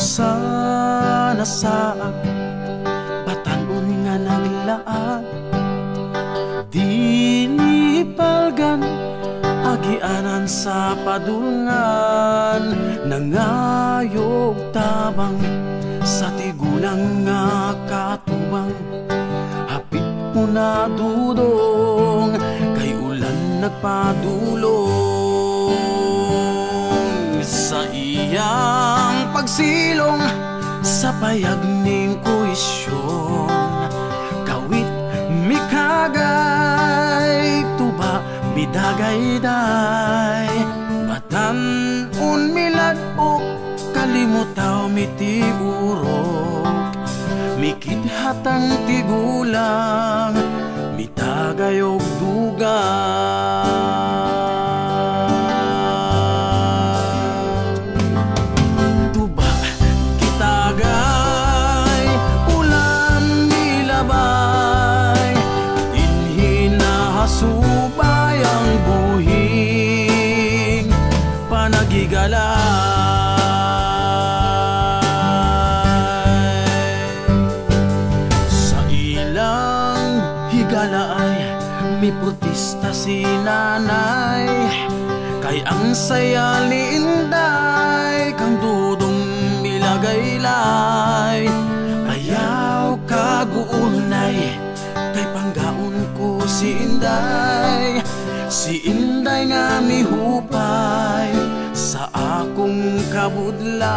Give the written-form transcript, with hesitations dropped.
sana saag patanon nga naglaan, dili palgan agianan sa padulngan, nangayog tabang sa tigulang nga katubang. Hapit mo na dudong kay ulan nagpadulong sa iyang pagsilong sa payag ning kuisyon. Kawit mikagay tuba bidagayday, batan-un milad o kalimutaw mitiurok, mikidhatang tigulang mitagayog dugang. Tuba kitagay ulam nilabay, dinhi nahasubay ang buhing panagigalay. Sa ilang higalaay may protesta si nanay, kay ang saya ni Inday kang dudong milagaylay. Ayaw kaguunay kay panggaon ko si Inday, si Inday nga mihupay sa akong kabudlay.